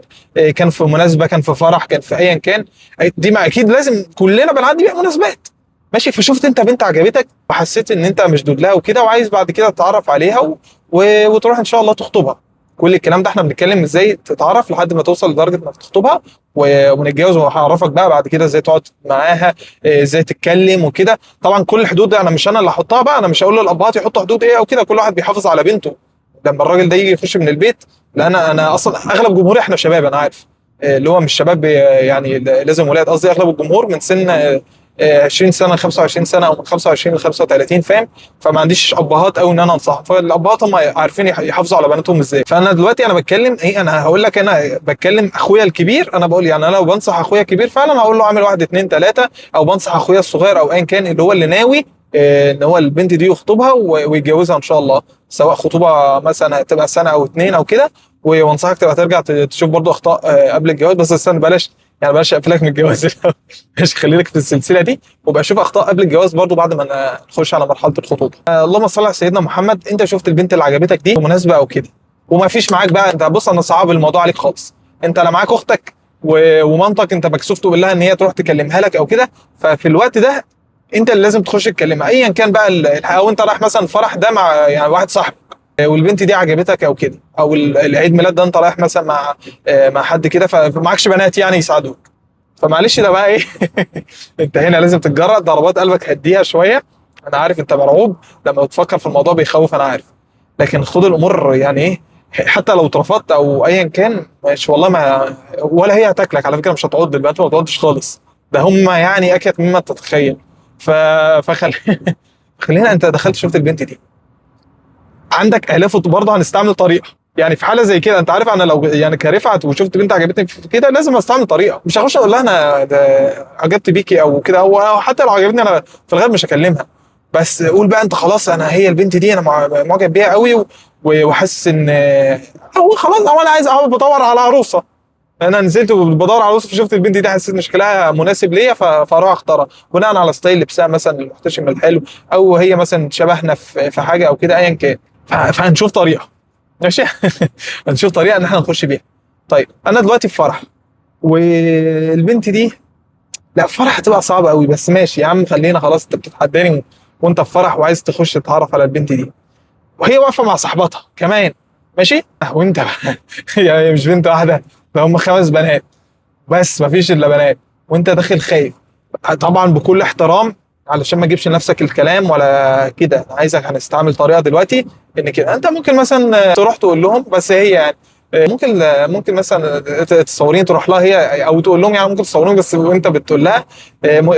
كان في مناسبه، كان في فرح، كان في ايا كان. دي ما اكيد لازم كلنا بنعدي بيها مناسبات. ماشي. فشفت انت بنت عجبتك وحسيت ان انت مشدود لها وكده، وعايز بعد كده تتعرف عليها وتروح ان شاء الله تخطبها. كل الكلام ده احنا بنتكلم ازاي تتعرف لحد ما توصل لدرجه انك تخطبها ونتجوز. وهعرفك بقى بعد كده ازاي تقعد معاها، ازاي تتكلم وكده. طبعا كل الحدود انا اللي هحطها بقى، انا مش هقول للابهات يحطوا حدود ايه او كده، كل واحد بيحافظ على بنته لما الراجل ده يجي يخش من البيت. لان انا اصلا اغلب جمهوري احنا شباب، انا عارف اللي هو مش شباب يعني لازم ولاد، قصدي اغلب الجمهور من سن 20 سنه 25 سنه او من 25 ل 35، فاهم؟ فما عنديش ابهات قوي ان انا انصحهم، فالابهات هم عارفين يحافظوا على بناتهم ازاي. فانا دلوقتي انا بتكلم ايه، انا هقول لك انا بتكلم اخويا الكبير، انا بقول يعني انا لو بنصح اخويا الكبير فعلا هقول له اعمل واحد اتنين تلاته، او بنصح اخويا الصغير او ايا كان اللي هو اللي ناوي ان هو البنت دي يخطبها ويتجوزها ان شاء الله، سواء خطوبه مثلا هتبقى سنه او اتنين او كده. وانصحك تبقى ترجع تشوف برضو اخطاء قبل الجواز، بس استنى بلاش يعني بلاش اقفلك من الجواز ماشي، خليك في السلسله دي وابقى شوف اخطاء قبل الجواز برضو بعد ما نخش على مرحله الخطوبه. اللهم صل على سيدنا محمد. انت شفت البنت اللي عجبتك دي مناسبه او كده، وما فيش معاك بقى، انت بص انا صعب الموضوع عليك خالص، انت لا معاك اختك ومامتك انت مكسوف تقول لها ان هي تروح تكلمها لك او كده، ففي الوقت ده انت اللي لازم تخش تكلمها ايا كان بقى او انت رايح مثلا الفرح ده مع يعني واحد صاحبك والبنت دي عجبتك او كده، او العيد ميلاد ده انت رايح مثلا مع حد كده فمعكش بنات يعني يساعدوك، فمعلش ده بقى ايه انت هنا لازم تتجرأ، ضربات قلبك هديها شويه، انا عارف انت مرعوب لما بتفكر في الموضوع بيخوف انا عارف، لكن خد الامور يعني ايه، حتى لو اترفضت او ايا كان مش والله ما ولا هي هتاكلك على فكره، مش هتعض البنات ما بتعضش خالص، ده هم يعني اكيد مما تتخيل. ف... فخل خلينا، انت دخلت شفت البنت دي عندك الاف، برضه هنستعمل طريقه يعني في حاله زي كده، انت عارف انا لو يعني كرفعت وشفت بنت عجبتني في كده لازم استعمل طريقه، مش هخش اقول لها انا ده عجبت بيكي او كده، او حتى لو عجبتني انا في الغالب مش هكلمها، بس قول بقى انت خلاص انا هي البنت دي انا معجب بيها قوي وحاسس ان هو خلاص، هو انا عايز اهو بدور على عروسه، انا نزلت بدور على عروسه فشفت البنت دي حسيت ان شكلها مناسب ليا فاروح اختارها بناء على ستايل لبسها مثلا المحتشم الحلو، او هي مثلا شبهنا في حاجه او كده ايا كان، فهنشوف طريقه ماشي هنشوف طريقه ان احنا نخش بيها. طيب انا دلوقتي في فرح والبنت دي، لا الفرح هتبقى صعبه قوي، بس ماشي يا عم خلينا خلاص، انت بتتحداني وانت في فرح وعايز تخش تتعرف على البنت دي وهي واقفه مع صاحبتها كمان ماشي وانت يعني مش بنت واحده، ده هم 5 بنات بس مفيش الا بنات، وانت داخل خايف طبعا بكل احترام علشان ما تجيبش لنفسك الكلام ولا كده، انا عايزك هنستعمل طريقه دلوقتي ان كده انت ممكن مثلا تروح تقول لهم، بس هي يعني ممكن مثلا تصورين تروح لها هي او تقول لهم، يعني ممكن تصورين بس وانت بتقول لها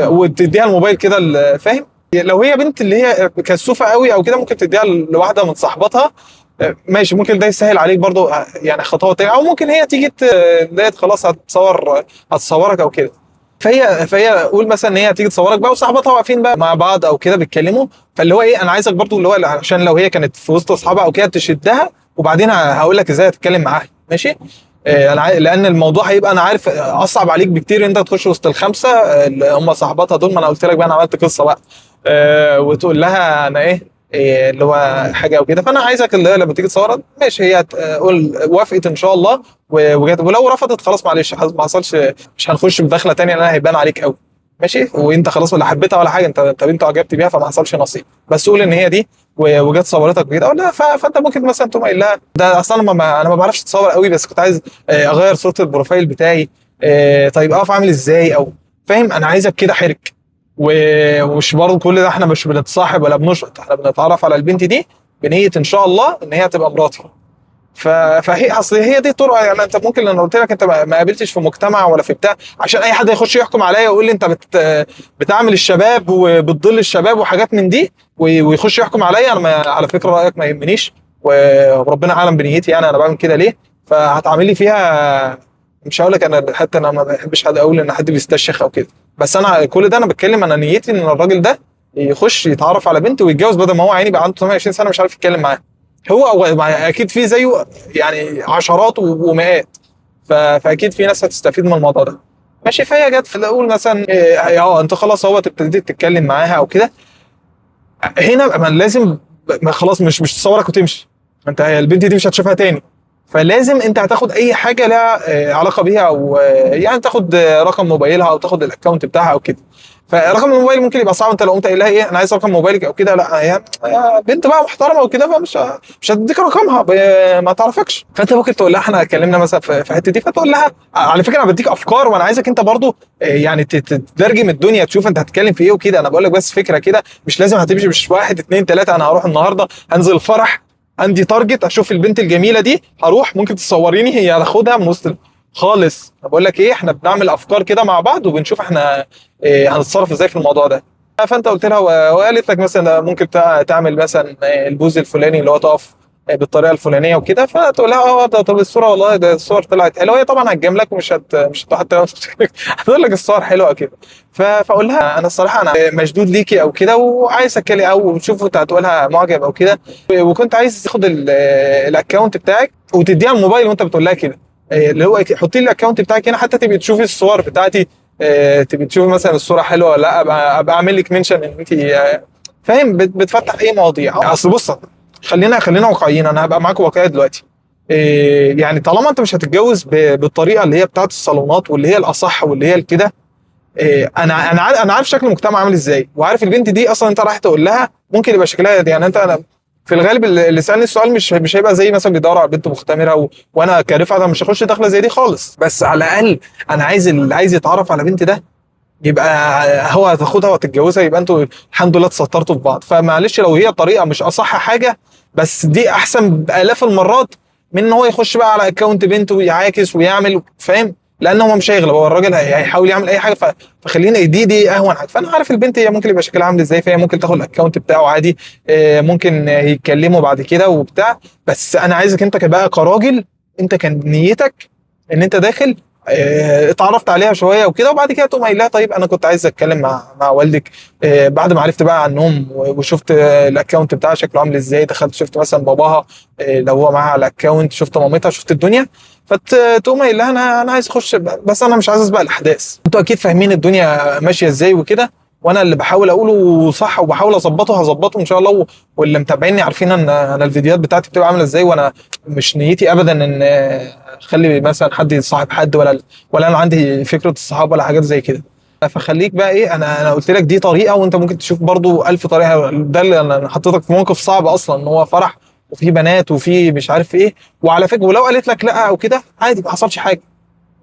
وتديها الموبايل كده فاهم، لو هي بنت اللي هي كسوفه قوي او كده ممكن تديها لواحده من صاحباتها ماشي، ممكن ده يسهل عليك برضو يعني خطوه تانية، او ممكن هي تيجي اللي خلاص هتصورك او كده، فهي قول مثلا ان هي تيجي تصورك بقى وصاحباتها واقفين بقى مع بعض او كده بيتكلموا، فاللي هو ايه انا عايزك برضو اللي هو عشان لو هي كانت في وسط اصحابها او كده تشدها، وبعدين هقول لك ازاي تتكلم معاها ماشي. لان الموضوع هيبقى انا عارف اصعب عليك بكتير ان انت تخش وسط ال5 اللي هم صاحباتها دول، ما انا قلت لك بقى انا عملت قصه بقى وتقول لها انا إيه اللي هو حاجه او كده، فانا عايزك اللي هي لما تيجي تصور ماشي هي تقول وافقت ان شاء الله ولو رفضت خلاص معلش ما حصلش، مش هنخش بدخله تانية لان هيبان عليك قوي ماشي، وانت خلاص ولا حبيتها ولا حاجه، انت بنت عجبت بيها فما حصلش نصيب، بس قول ان هي دي وجت صورتك كده ولا فانت ممكن مثلا تقوم قايل لها ده اصلا انا ما بعرفش اتصور قوي بس كنت عايز اغير صوره البروفايل بتاعي، طيب اقف عامل ازاي او فاهم، انا عايزك كده حرك ومش برضه كل ده احنا مش بنتصاحب ولا بنشقط، احنا بنتعرف على البنت دي بنيه ان شاء الله ان هي تبقى مراتي، فهي اصل هي دي طرق، يعني انت ممكن لو قلت لك انت ما قابلتش في مجتمع ولا في بتاع عشان اي حد يخش يحكم عليا ويقول لي انت بتعمل الشباب وبتضل الشباب وحاجات من دي ويخش يحكم عليا، انا على فكره رايك ما يهمنيش وربنا اعلم بنيتي، يعني انا بعمل كده ليه، فهتعامل لي فيها مش هقول لك انا حتى انا ما بحبش حد اقول ان حد بيستشخ او كده، بس انا كل ده انا بتكلم انا نيتي ان الراجل ده يخش يتعرف على بنت ويتجوز بدل ما هو عيني بقى عنده 28 سنه مش عارف يتكلم معاها، هو او اكيد في زيه يعني عشرات ومئات، فاكيد في ناس هتستفيد من الموضوع ده ماشي، فهي جت في الاول مثلا انت خلاص هو ابتديت تتكلم معاها او كده، هنا ما لازم خلاص مش تصورك وتمشي، انت البنت دي مش هتشوفها تاني، فلازم انت هتاخد اي حاجه لها علاقه بيها او يعني تاخد رقم موبايلها او تاخد الاكونت بتاعها او كده، فرقم الموبايل ممكن يبقى صعب، انت لو قمت قايل لها ايه انا عايز رقم موبايلك او كده، لا هي بنت بقى محترمه وكده فمش هتديك رقمها ما تعرفكش، فانت ممكن تقول لها احنا اتكلمنا مثلا في الحته دي، فتقول لها على فكره انا بديك افكار وانا عايزك انت برضو يعني تترجم الدنيا تشوف انت هتتكلم في ايه وكده، انا بقول لك بس فكره كده مش لازم هتمشي مش 1 2 3 انا هروح النهارده هنزل الفرح عندي تارجت اشوف البنت الجميله دي هروح ممكن تصوريني هي هاخدها من وسط خالص. انا بقول لك ايه، احنا بنعمل افكار كده مع بعض وبنشوف احنا هنتصرف ازاي في الموضوع ده. فانت قلت لها وقالت لك مثلا ممكن تعمل مثلا البوز الفلاني اللي هو تقف بالطريقه الفلانيه وكده، فتقول لها طب الصوره والله ده الصور طلعت حلوه. هي طبعا هتجاملك مش هتحط هتقول لك الصور حلوه كده. فاقول لها انا الصراحه انا مشدود ليكي او كده، وعايز اتكلم او شوف انت هتقولها معجب او كده، وكنت عايز تاخد الاكونت بتاعك وتديها الموبايل وانت بتقول لها كده، اللي هو حطي لي الاكونت بتاعك هنا حتى تبقي تشوفي الصور بتاعتي، تبقي تشوفي مثلا الصوره حلوه ولا لا، ابقى اعمل لك منشن ان انت فاهم بتفتح اي مواضيع. اصل بص، خلينا واقعيين، انا هبقى معاك واقعي دلوقتي. يعني طالما انت مش هتتجوز بالطريقه اللي هي بتاعت الصالونات واللي هي الاصح واللي هي كده، انا عارف شكل المجتمع عامل ازاي، وعارف البنت دي اصلا انت رايح تقول لها ممكن يبقى شكلها يعني انا في الغالب اللي سالني السؤال مش هيبقى زي مثلا بيدور على بنت مختمره وانا كرفعه انا مش هخش داخله زي دي خالص، بس على الاقل انا عايز اللي عايز يتعرف على بنت ده يبقى هو هتاخدها وتتجوزها، يبقى انتوا الحمد لله اتسطرتوا في بعض. فمعلش لو هي طريقه مش اصح حاجه، بس دي احسن بالاف المرات من ان هو يخش بقى على اكونت بنت ويعاكس ويعمل، فاهم؟ لان هو مش هيغلب، هو الراجل هيحاول يعمل اي حاجه، فخلينا دي اهون حاجه. فانا عارف البنت هي ممكن يبقى شكلها عامل ازاي، فهي ممكن تاخد الاكونت بتاعه عادي، ممكن يتكلموا بعد كده وبتاع. بس انا عايزك انت بقى كراجل، انت كان نيتك ان انت داخل اتعرفت عليها شويه وكده، وبعد كده تقوم قايل لها طيب انا كنت عايز اتكلم مع والدك، بعد ما عرفت بقى عنهم وشفت الاكونت بتاعها شكله عامل ازاي، دخلت شفت مثلا باباها لو هو معاها على الاكونت، شفت مامتها، شفت الدنيا، فتقوم قايل لها انا عايز اخش بس انا مش عايز اسبق الاحداث، انتوا اكيد فاهمين الدنيا ماشيه ازاي وكده، وانا اللي بحاول اقوله صح وبحاول اظبطه هظبطه ان شاء الله. واللي متابعيني عارفين ان انا الفيديوهات بتاعتي بتبقى عامله ازاي، وانا مش نيتي ابدا ان اخلي مثلا حد يصاحب حد، ولا انا عندي فكره الصحاب ولا حاجات زي كده. فخليك بقى ايه، انا قلت لك دي طريقه، وانت ممكن تشوف برضو الف طريقه. ده اللي انا حطيتك في موقف صعب اصلا، ان هو فرح وفي بنات وفي مش عارف ايه. وعلى فكره ولو قالت لك لا او كده عادي، ما حصلش حاجه.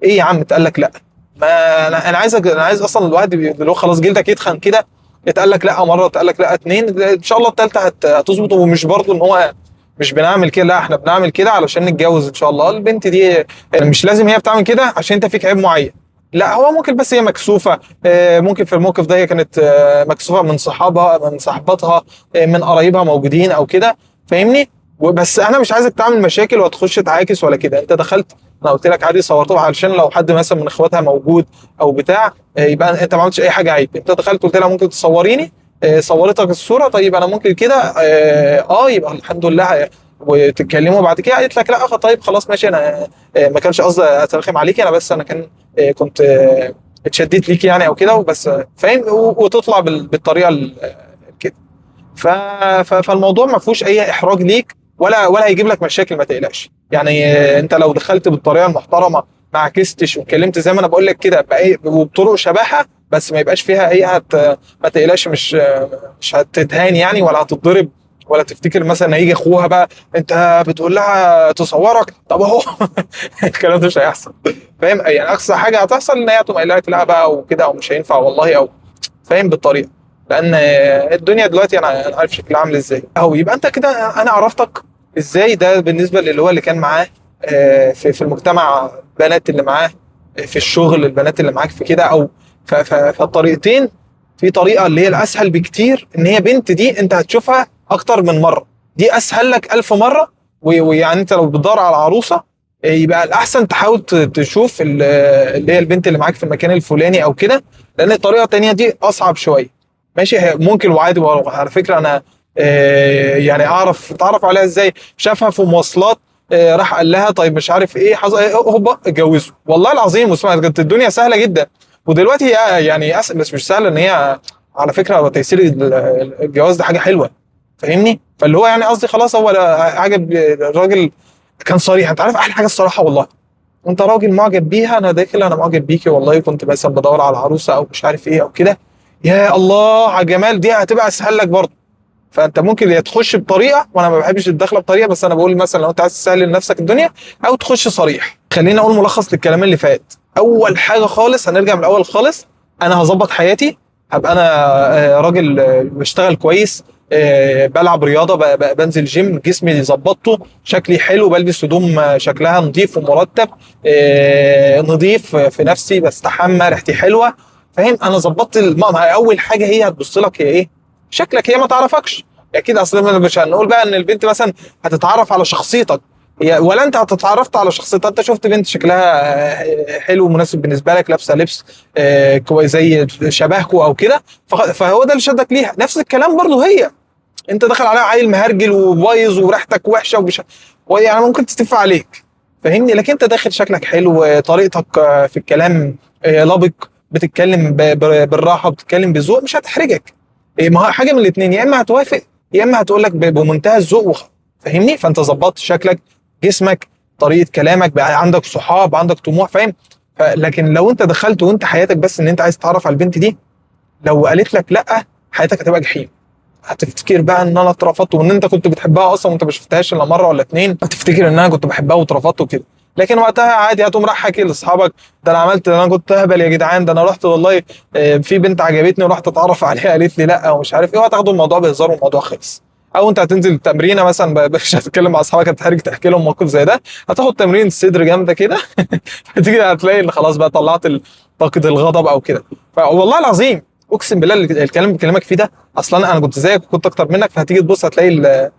ايه يا عم اتقال لك لا؟ ما انا عايز اصلا الواحد اللي هو خلاص جلدك يتخن كده، اتقال لك لا مره، اتقال لك لا اتنين، ان شاء الله التالتة هتظبط. ومش برضو ان هو مش بنعمل كده، لا احنا بنعمل كده علشان نتجوز ان شاء الله. البنت دي مش لازم هي بتعمل كده عشان انت فيك عيب معين، لا هو ممكن بس هي مكسوفه، ممكن في الموقف ده هي كانت مكسوفه من صحابها، من صاحباتها، من قرايبها موجودين او كده، فاهمني؟ بس انا مش عايزك تعمل مشاكل وتخش تعاكس ولا كده. انت دخلت، انا قلت لك عادي صورتها علشان لو حد مثلا من اخواتها موجود او بتاع، يبقى انت ما عملتش اي حاجه عيب. انت دخلت قلت لها ممكن تصوريني، صورتك الصوره، طيب انا ممكن كده يبقى الحمد لله، وتتكلموا بعد كده. قالت لك لا طيب خلاص ماشي، انا ما كانش قصدي اترخم عليكي، انا بس انا كان كنت اتشديت ليكي يعني او كده وبس، فاهم؟ وتطلع بالطريقه كده. فالموضوع ما فيهوش اي احراج ليك، ولا هيجيب لك مشاكل، ما تقلقش يعني. انت لو دخلت بالطريقه المحترمه، ما عكستش واتكلمت زي ما انا بقول لك كده وبطرق شبهها، بس ما يبقاش فيها اي ما تقلقش، مش هتتهان يعني، ولا هتتضرب، ولا تفتكر مثلا هيجي اخوها بقى انت بتقول لها تصورك، طب اهو الكلام ده مش هيحصل، فاهم؟ يعني اقصى حاجه هتحصل ان هي تقوم قايله لك لا بقى وكده، او مش هينفع والله، او فاهم بالطريقه. لان الدنيا دلوقتي انا عارف شكلها عامل ازاي اهو. يبقى انت كده انا عرفتك ازاي. ده بالنسبه اللي كان معاه في المجتمع، بنات اللي معاه في الشغل، البنات اللي معاك في كده، او فالطريقتين. في طريقه اللي هي الاسهل بكتير، ان هي بنت دي انت هتشوفها اكتر من مره، دي اسهل لك الف مره. ويعني انت لو بتدور على عروسه، يبقى الاحسن تحاول تشوف اللي هي البنت اللي معاك في المكان الفلاني او كده، لان الطريقه التانيه دي اصعب شويه. ماشي، ممكن وعادي. على فكره انا يعني اتعرف عليها ازاي؟ شافها في مواصلات، راح قال لها طيب مش عارف ايه، حصل هوبا اتجوزوا، والله العظيم. واسمع، كانت الدنيا سهله جدا. ودلوقتي هي يعني بس مش سهله، ان هي على فكره تيسير الجواز ده حاجه حلوه، فاهمني؟ فاللي هو يعني قصدي خلاص هو عجب الراجل، كان صريح. انت عارف احلى حاجه الصراحه والله، انت راجل معجب بيها، انا داخل انا معجب بيكي والله، كنت مثلا بدور على عروسه او مش عارف ايه او كده، يا الله على الجمال، دي هتبقى اسهل لك برضه. فانت ممكن يا تخش بطريقه، وانا ما بحبش الدخله بطريقه، بس انا بقول مثلا لو انت عايز تسهل لنفسك الدنيا، او تخش صريح. خليني اقول ملخص للكلام اللي فات. اول حاجه خالص، هنرجع من الاول خالص، انا هظبط حياتي، هبقى انا راجل بشتغل كويس، بلعب رياضه، بنزل جيم، جسمي ظبطته، شكلي حلو، بلبس هدوم شكلها نظيف ومرتب، نظيف في نفسي، بستحمى، ريحتي حلوه. فاهم؟ انا ظبطت اول حاجه هي هتبص لك هي ايه؟ شكلك. هي ما تعرفكش اكيد، اصلا مش هنقول بقى ان البنت مثلا هتتعرف على شخصيتك، هي ولا انت هتتعرفت على شخصيتها. انت شفت بنت شكلها حلو مناسب بالنسبه لك، لابسه لبس زي شبهكوا او كده، فهو ده اللي شدك ليها. نفس الكلام برضه هي، انت داخل عليها عيل مهرجل وبايظ وريحتك وحشه ويعني ممكن تستف عليك. فاهمني؟ لكن انت داخل شكلك حلو، طريقتك في الكلام لبق، بتتكلم بالراحه، بتتكلم بذوق، مش هتحرجك. ما هو حاجه من الاثنين، يا اما هتوافق يا اما هتقول لك بمنتهى الذوق فاهمني؟ فانت ظبطت شكلك، جسمك، طريقه كلامك، بقى عندك صحاب، عندك طموح. فاهم؟ لكن لو انت دخلت وانت حياتك بس ان انت عايز تتعرف على البنت دي، لو قالت لك لا، حياتك هتبقى جحيم. هتفتكر بقى ان انا اترفضت، وان انت كنت بتحبها اصلا وانت ما شفتهاش الا مره ولا اتنين، هتفتكر ان انا كنت بحبها واترفضت وكده. لكن وقتها عادي هتقوم رايح حاكي لاصحابك، ده انا عملت، ده انا كنت اهبل يا جدعان، ده انا رحت والله في بنت عجبتني ورحت اتعرف عليها قالت لي لا ومش عارف ايه، وهتاخدوا الموضوع بهزار والموضوع خلص. او انت هتنزل تمرينه مثلا، مش هتتكلم مع اصحابك، هتحرج تحكي لهم موقف زي ده، هتاخد تمرين صدر جامده كده هتيجي هتلاقي ان خلاص بقى طلعت طاقه الغضب او كده. فوالله العظيم اقسم بالله الكلام اللي بكلمك فيه ده، اصلا انا كنت زيك وكنت اكتر منك. فهتيجي تبص هتلاقي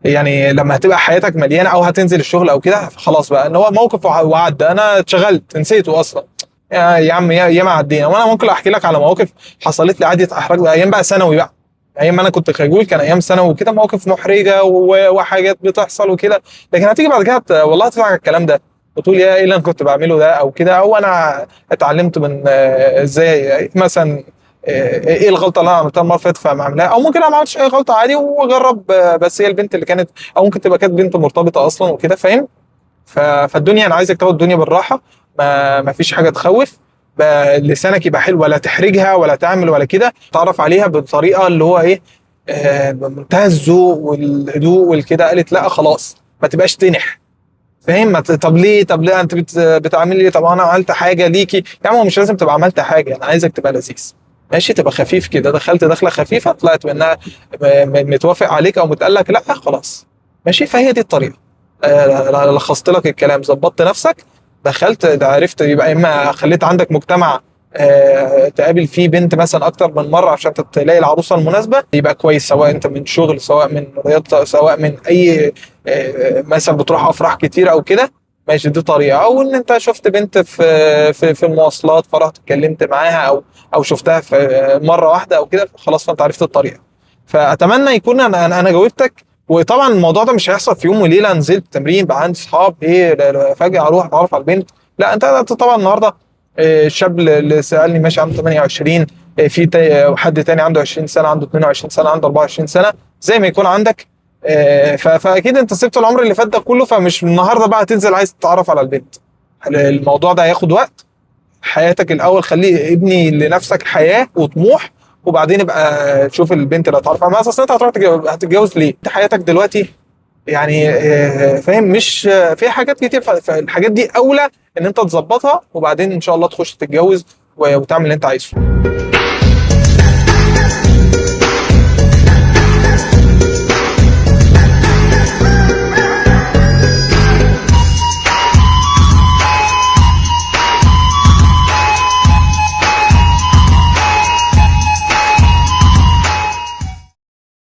يعني لما هتبقى حياتك مليانه او هتنزل الشغل او كده، خلاص بقى ان هو موقف وعدى، انا اتشغلت نسيته اصلا. يا عم يا ما عدينا. وانا ممكن احكي لك على مواقف حصلت لي عادي، احرج ايام بقى ثانوي بقى، ايام ما انا كنت خجول، كان ايام ثانوي وكده، مواقف محرجه وحاجات بتحصل وكده. لكن هتيجي بعد كده والله هتطلع على الكلام ده وتقول يا ايه اللي انا كنت بعمله ده او كده، او انا اتعلمت من ازاي مثلا ايه الغلطه اللي انا عملتها المره اللي فاتت فما عملها، او ممكن انا ما عملتش اي غلطه عادي واجرب، بس هي البنت اللي كانت، او ممكن تبقى كانت بنت مرتبطه اصلا وكده. فاهم؟ فالدنيا انا عايزك تاخد الدنيا بالراحه، ما فيش حاجه تخوف، لسانك يبقى حلو، ولا تحرجها ولا تعمل ولا كده، تعرف عليها بالطريقه اللي هو ايه، بمنتهى الذوق والهدوء والكده. قالت لا خلاص، ما تبقاش تنح. فاهم؟ طب ليه، طب ليه انت بتعمل لي، طب انا عملت حاجه ليكي يا عم؟ مش لازم تبقى عملت حاجه، انا عايزك تبقى لذيذ ماشي، تبقى خفيف كده، دخلت دخله خفيفه طلعت منها متوافق عليك او متقال لك لا، خلاص ماشي. فهي دي الطريقه. لخصت لك الكلام، ظبطت نفسك، دخلت ده عرفت، يبقى اما خليت عندك مجتمع تقابل فيه بنت مثلا اكتر من مره عشان تلاقي العروسه المناسبه، يبقى كويس. سواء انت من شغل، سواء من رياضه، سواء من اي مثلا بتروح افراح كتير او كده، ماشي دي طريقه. او ان انت شفت بنت في المواصلات فرحت اتكلمت معاها، او شفتها في مره واحده او كده، خلاص فانت عرفت الطريقه. فاتمنى يكون انا جاوبتك. وطبعا الموضوع ده مش هيحصل في يوم وليله، نزلت تمرين بقى عندي اصحاب ايه فجاه اروح اتعرف على البنت. لا، انت طبعا النهارده الشاب اللي سالني ماشي عنده 28، في حد تاني عنده 20 سنه، عنده 22 سنه، عنده 24 سنه، زي ما يكون عندك. فاكيد انت سبت العمر اللي فات ده كله، فمش النهارده بقى تنزل عايز تتعرف على البنت. الموضوع ده هياخد وقت. حياتك الاول، خليه ابني لنفسك حياه وطموح، وبعدين يبقى تشوف البنت اللي هتعرف عليها. اصل انت هتروح هتتجوز ليه؟ انت حياتك دلوقتي يعني فاهم، مش في حاجات كتير، فالحاجات دي اولى ان انت تظبطها، وبعدين ان شاء الله تخش تتجوز وتعمل اللي انت عايزه.